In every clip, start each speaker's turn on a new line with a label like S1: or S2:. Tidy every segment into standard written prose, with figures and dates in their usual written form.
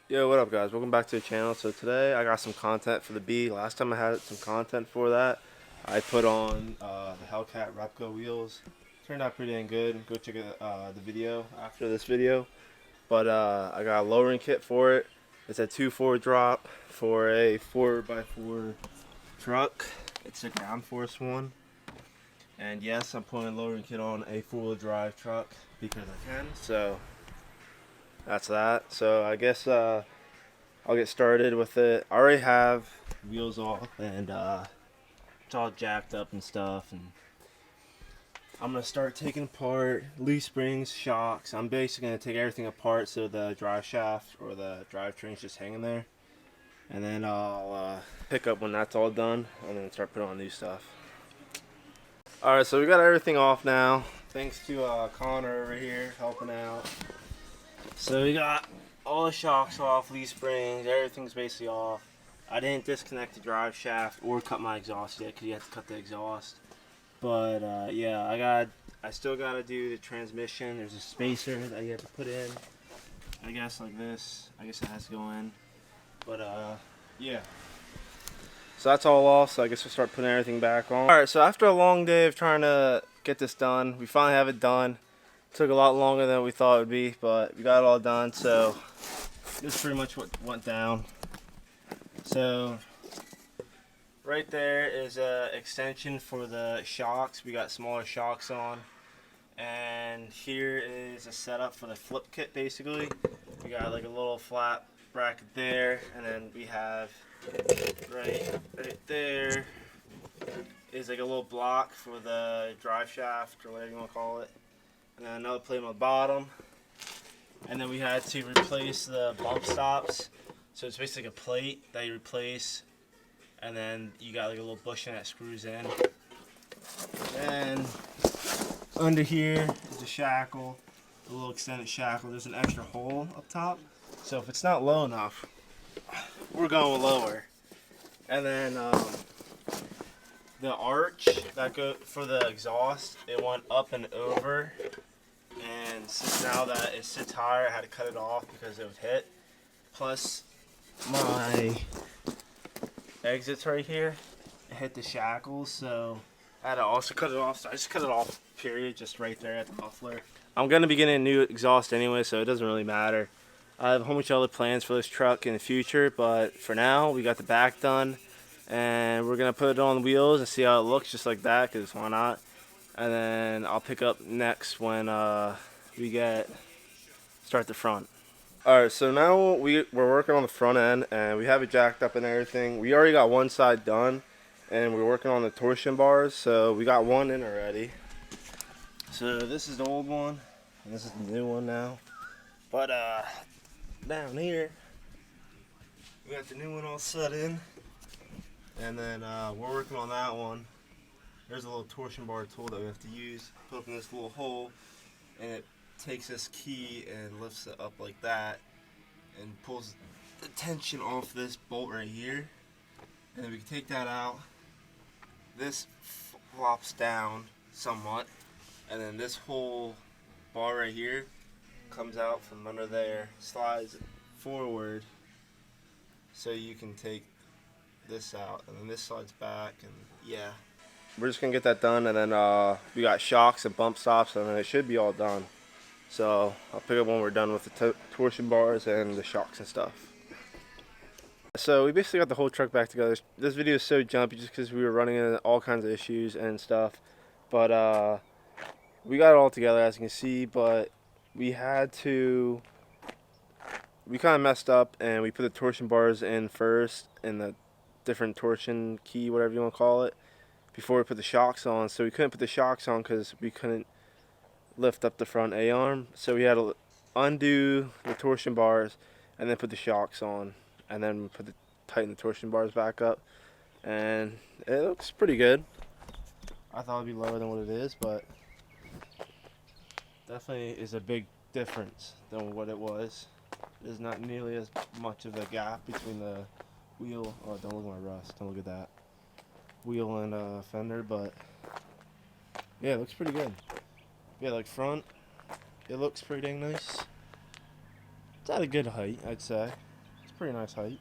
S1: Yo, what up guys? Welcome back to the channel. So today I got some content for the B. Last time I had some content for that, I put on the Hellcat Repco wheels. Turned out pretty dang good. Go check the video after this video. But I got a lowering kit for it. It's a 2.4 drop for a 4x4 truck. It's a ground force one. And yes, I'm putting a lowering kit on a 4-wheel drive truck because I can. So that's that. So I guess I'll get started with it. I already have wheels off and it's all jacked up and stuff. And I'm gonna start taking apart leaf springs, shocks. I'm basically gonna take everything apart so the drive shaft or the drivetrain's just hanging there. And then I'll pick up when that's all done and then start putting on new stuff. Alright, so we got everything off now. Thanks to Connor over here helping out. So we got all the shocks off, leaf springs, everything's basically off. I didn't disconnect the drive shaft or cut my exhaust yet because you have to cut the exhaust. But yeah, I still gotta do the transmission. There's a spacer that you have to put in. I guess like this. I guess it has to go in. But yeah. So that's all off. So I guess we'll start putting everything back on. All right. So after a long day of trying to get this done, we finally have it done. Took a lot longer than we thought it would be, but we got it all done. So this is pretty much what went down. So right there is a extension for the shocks. We got smaller shocks on, and here is a setup for the flip kit. Basically, we got like a little flat bracket there, and then we have right there is like a little block for the drive shaft or whatever you want to call it. And then another plate on the bottom, and then we had to replace the bump stops. So it's basically a plate that you replace, and then you got like a little bushing that screws in. And under here is a shackle, a little extended shackle. There's an extra hole up top, so if it's not low enough, we're going lower. And then the arch that go for the exhaust, it went up and over. And since now that it sits higher, I had to cut it off because it would hit. Plus, my exits right here hit the shackles, so I had to also cut it off. So I just cut it off, period, just right there at the muffler. I'm going to be getting a new exhaust anyway, so it doesn't really matter. I have a whole bunch of other plans for this truck in the future, but for now, we got the back done. And we're going to put it on the wheels and see how it looks just like that, because why not? And then I'll pick up next when we start the front. Alright, so now we're working on the front end and we have it jacked up and everything. We already got one side done and we're working on the torsion bars, so we got one in already. So this is the old one and this is the new one now. But down here we got the new one all set in, and then we're working on that one. There's a little torsion bar tool that we have to use, put up in this little hole, and it takes this key and lifts it up like that and pulls the tension off this bolt right here. And then we can take that out. This flops down somewhat, and then this whole bar right here comes out from under there, slides forward, so you can take this out, and then this slides back, and yeah. We're just gonna get that done, and then we got shocks and bump stops, and then it should be all done. So I'll pick up when we're done with the torsion bars and the shocks and stuff. So we basically got the whole truck back together. This video is so jumpy just because we were running into all kinds of issues and stuff. But we got it all together, as you can see, but we kind of messed up, and we put the torsion bars in first in the different torsion key, whatever you want to call it, before we put the shocks on. So we couldn't put the shocks on because we couldn't lift up the front A-arm. So we had to undo the torsion bars and then put the shocks on, and then tighten the torsion bars back up. And it looks pretty good. I thought it'd be lower than what it is, but definitely is a big difference than what it was. There's not nearly as much of a gap between the wheel. Oh, don't look at my rust. Don't look at that. Wheel and fender, but yeah, it looks pretty good. Yeah, like front, it looks pretty dang nice. It's at a good height, I'd say. pretty nice height.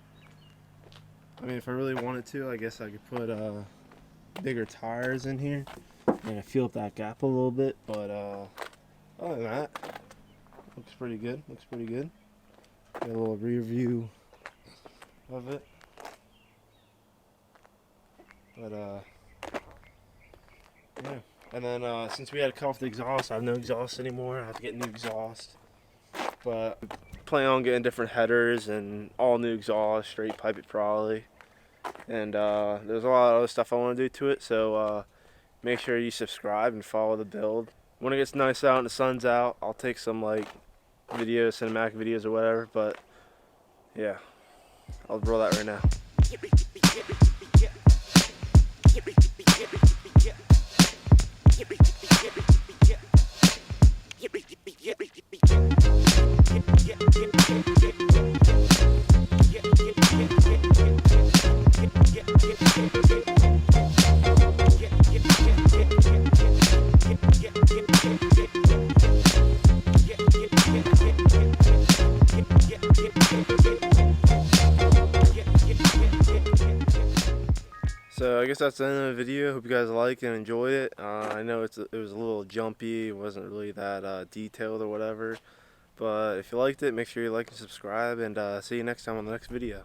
S1: I mean, if I really wanted to, I guess I could put bigger tires in here and fill up that gap a little bit. But other than that, looks pretty good. Looks pretty good. Got a little rear view of it. But yeah. And then since we had to cut off the exhaust, I have no exhaust anymore. I have to get new exhaust. But plan on getting different headers and all new exhaust, straight pipe it probably. And there's a lot of other stuff I want to do to it, so make sure you subscribe and follow the build. When it gets nice out and the sun's out, I'll take some like videos, cinematic videos or whatever, but yeah, I'll roll that right now. So I guess that's the end of the video. Hope you guys liked and enjoyed it. I know it was a little jumpy. It wasn't really that detailed or whatever. But if you liked it, make sure you like and subscribe. And see you next time on the next video.